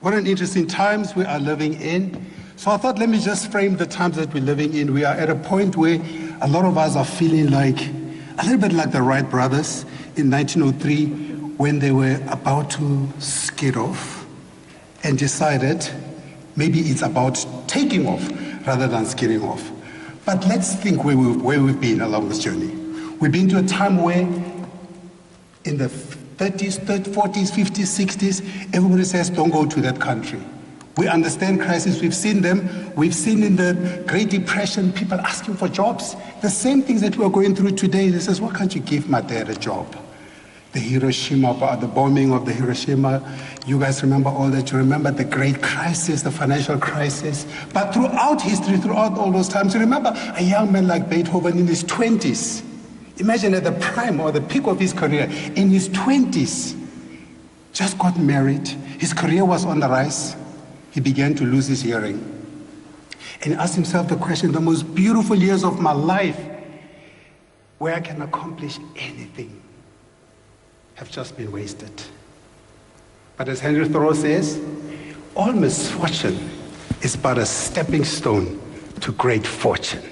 What an interesting times we are living in. So I thought, let me just frame the times that we're living in. We are at a point where a lot of us are feeling like, a little bit like the Wright brothers in 1903, when they were about to skid off and decided maybe it's about taking off rather than skidding off. But let's think where we've been along this journey. We've been to a time where in the 30s, 40s, 50s, 60s, everybody says, don't go to that country. We understand crisis. We've seen them. We've seen in the Great Depression, people asking for jobs. The same things that we're going through today. They says, why can't you give my dad a job? The bombing of the Hiroshima. You guys remember all that. You remember the great crisis, the financial crisis. But throughout history, throughout all those times, you remember a young man like Beethoven in his 20s. Imagine at the prime or the peak of his career, in his 20s, just got married. His career was on the rise. He began to lose his hearing. And he asked himself the question, the most beautiful years of my life, where I can accomplish anything, have just been wasted. But as Henry Thoreau says, all misfortune is but a stepping stone to great fortune.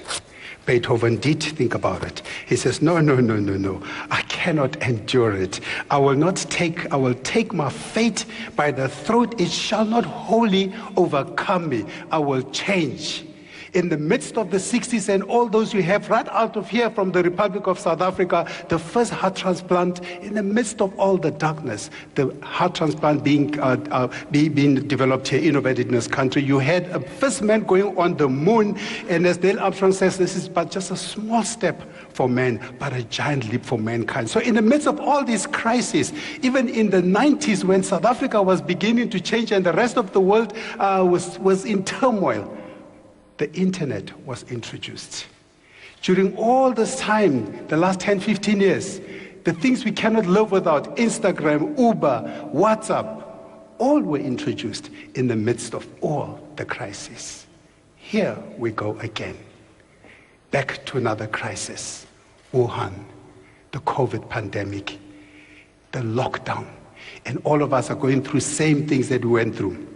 Beethoven did think about it. He says, no, I cannot endure it. I will take my fate by the throat. It shall not wholly overcome me. I will change. In the midst of the 60s and all those we have right out of here from the Republic of South Africa, the first heart transplant, in the midst of all the darkness, the heart transplant being developed here, innovated in this country. You had a first man going on the moon, and as Neil Armstrong says, this is but just a small step for man, but a giant leap for mankind. So in the midst of all these crises, even in the 90s when South Africa was beginning to change and the rest of the world was in turmoil, the internet was introduced. During all this time, the last 10, 15 years, the things we cannot live without, Instagram, Uber, WhatsApp, all were introduced in the midst of all the crises. Here we go again. Back to another crisis. Wuhan, the COVID pandemic, the lockdown. And all of us are going through same things that we went through.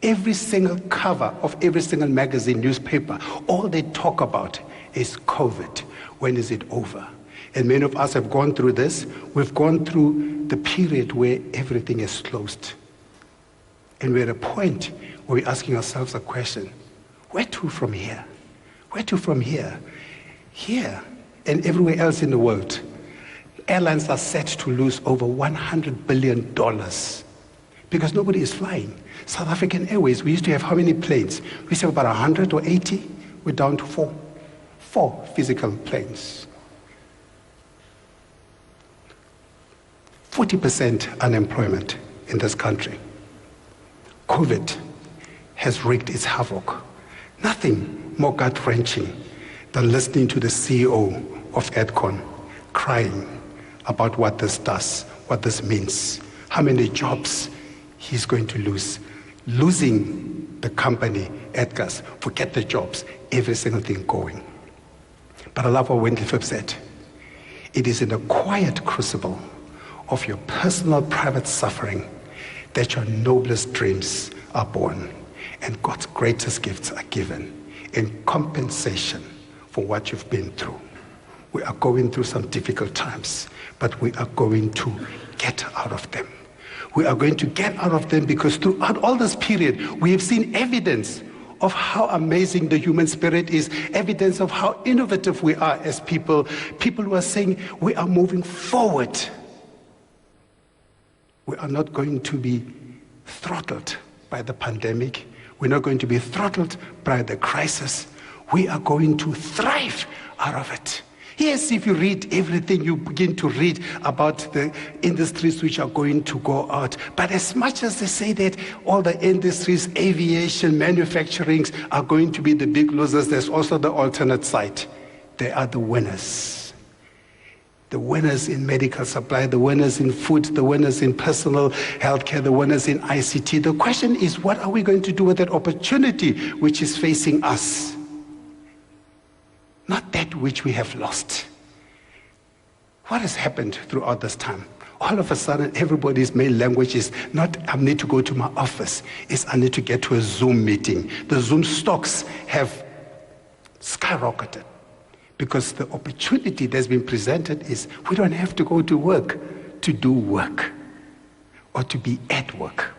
Every single cover of every single magazine, newspaper, all they talk about is COVID. When is it over? And many of us have gone through this. We've gone through the period where everything is closed. And we're at a point where we're asking ourselves a question. Where to from here? Where to from here? Here and everywhere else in the world, airlines are set to lose over $100 billion because nobody is flying. South African Airways, we used to have how many planes? We used to have about 100 or 80. We're down to four physical planes. 40% unemployment in this country. COVID has wreaked its havoc. Nothing more gut-wrenching than listening to the CEO of Edcon crying about what this does, what this means, how many jobs he's going to lose. Losing the company, Edgar's, forget the jobs, every single thing going. But I love what Wendy Phipps said. It is in the quiet crucible of your personal private suffering that your noblest dreams are born and God's greatest gifts are given in compensation for what you've been through. We are going through some difficult times, but we are going to get out of them. We are going to get out of them because throughout all this period, we have seen evidence of how amazing the human spirit is, evidence of how innovative we are as people who are saying we are moving forward. We are not going to be throttled by the pandemic. We're not going to be throttled by the crisis. We are going to thrive out of it. Yes, if you read everything, you begin to read about the industries which are going to go out. But as much as they say that all the industries, aviation, manufacturing are going to be the big losers, there's also the alternate side. They are the winners. The winners in medical supply, the winners in food, the winners in personal healthcare, the winners in ICT. The question is, what are we going to do with that opportunity which is facing us? Not that which we have lost. What has happened throughout this time? All of a sudden, everybody's main language is not, I need to go to my office. It's, I need to get to a Zoom meeting. The Zoom stocks have skyrocketed because the opportunity that's been presented is we don't have to go to work to do work or to be at work.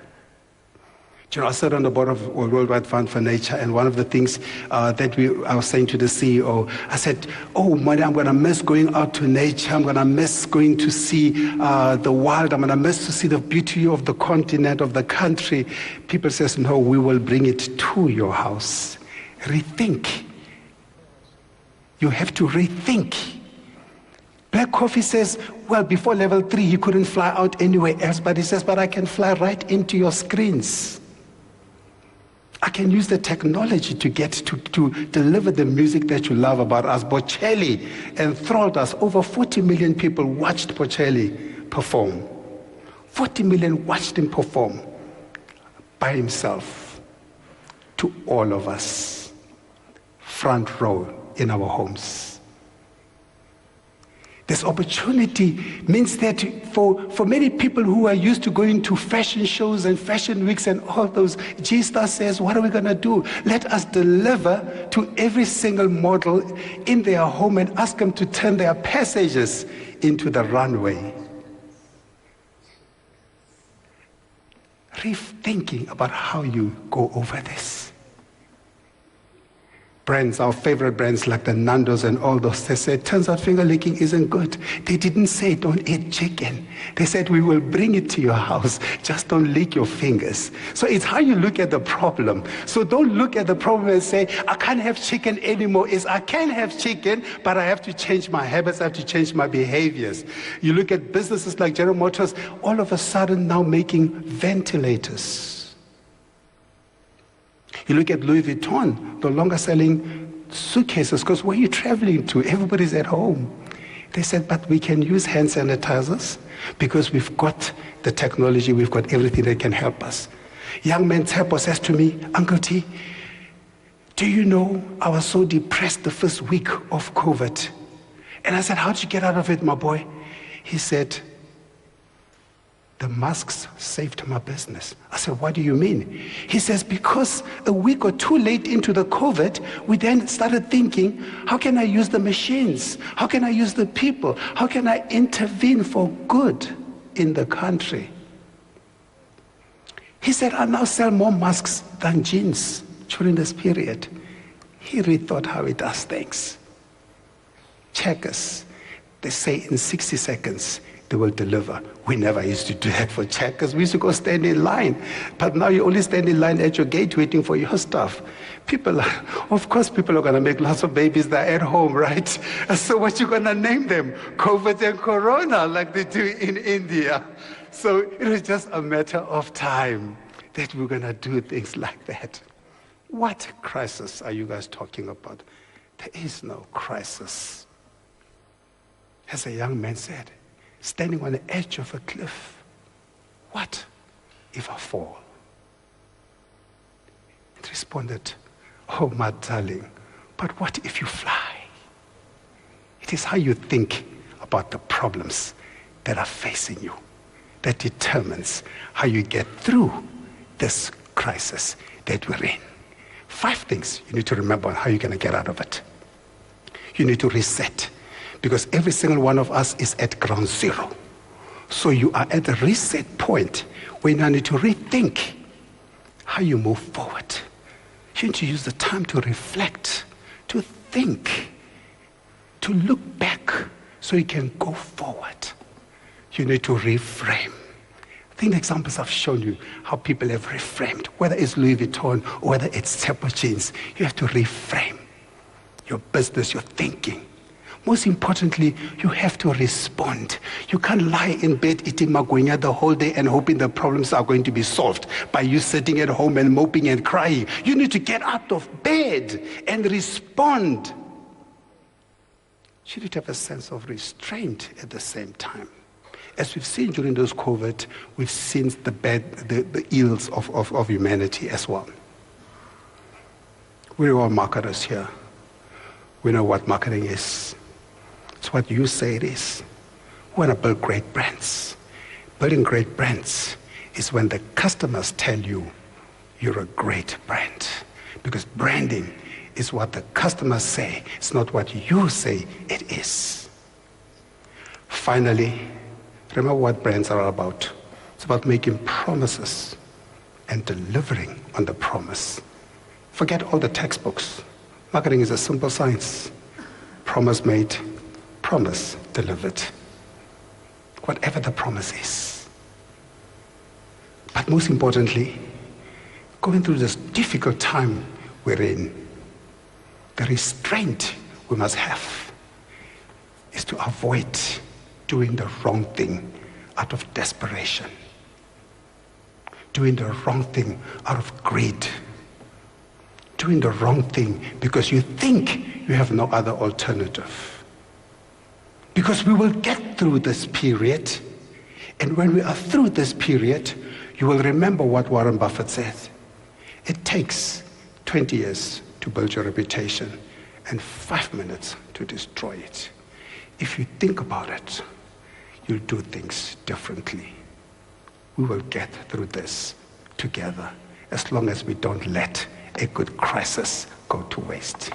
You know, I sat on the board of Worldwide Fund for Nature, and one of the things I was saying to the CEO, I said, oh, money, I'm going to miss going out to nature. I'm going to miss going to see the wild. I'm going to miss to see the beauty of the continent, of the country. People says, no, we will bring it to your house. Rethink. You have to rethink. Black Coffee says, well, before level 3, he couldn't fly out anywhere else, but he says, but I can fly right into your screens. I can use the technology to get to deliver the music that you love about us. Bocelli enthralled us. Over 40 million people watched Bocelli perform. 40 million watched him perform by himself to all of us, front row in our homes. This opportunity means that for many people who are used to going to fashion shows and fashion weeks and all those, G-Star says, what are we going to do? Let us deliver to every single model in their home and ask them to turn their passages into the runway. Rethinking about how you go over this. Brands, our favorite brands like the Nando's and all those, they said, turns out finger licking isn't good. They didn't say don't eat chicken. They said we will bring it to your house, just don't lick your fingers. So it's how you look at the problem. So don't look at the problem and say, I can't have chicken anymore. It's I can have chicken, but I have to change my habits, I have to change my behaviors. You look at businesses like General Motors, all of a sudden now making ventilators. You look at Louis Vuitton, no longer selling suitcases, because where are you traveling to? Everybody's at home. They said, but we can use hand sanitizers because we've got the technology, we've got everything that can help us. Young man Tepo says to me, Uncle T, do you know I was so depressed the first week of COVID? And I said, how'd you get out of it, my boy? He said, the masks saved my business. I said, what do you mean? He says, because a week or two late into the COVID, we then started thinking, how can I use the machines? How can I use the people? How can I intervene for good in the country? He said, I now sell more masks than jeans during this period. He rethought how he does things. Checkers, they say in 60 seconds, they will deliver. We never used to do that for Checkers. We used to go stand in line. But now you only stand in line at your gate waiting for your stuff. Of course, people are going to make lots of babies that are at home, right? So what you going to name them? COVID and Corona, like they do in India. So it was just a matter of time that we're going to do things like that. What crisis are you guys talking about? There is no crisis. As a young man said, standing on the edge of a cliff, what if I fall? It responded, oh, my darling, but what if you fly? It is how you think about the problems that are facing you that determines how you get through this crisis that we're in. 5 things you need to remember on how you're going to get out of it. You need to reset. Because every single one of us is at ground zero. So you are at the reset point where you now need to rethink how you move forward. You need to use the time to reflect, to think, to look back so you can go forward. You need to reframe. I think the examples I've shown you how people have reframed, whether it's Louis Vuitton or whether it's Tepo jeans. You have to reframe your business, your thinking. Most importantly, you have to respond. You can't lie in bed eating magwenya the whole day and hoping the problems are going to be solved by you sitting at home and moping and crying. You need to get out of bed and respond. You need to have a sense of restraint at the same time. As we've seen during those COVID, we've seen the ills of humanity as well. We're all marketers here. We know what marketing is. It's what you say it is. We want to build great brands. Building great brands is when the customers tell you you're a great brand. Because branding is what the customers say. It's not what you say it is. Finally, remember what brands are about. It's about making promises and delivering on the promise. Forget all the textbooks. Marketing is a simple science. Promise made, promise delivered. Whatever the promise is. But most importantly, going through this difficult time we're in, the restraint we must have is to avoid doing the wrong thing out of desperation. Doing the wrong thing out of greed. Doing the wrong thing because you think you have no other alternative. Because we will get through this period, and when we are through this period, you will remember what Warren Buffett said. It takes 20 years to build your reputation and 5 minutes to destroy it. If you think about it, you'll do things differently. We will get through this together as long as we don't let a good crisis go to waste.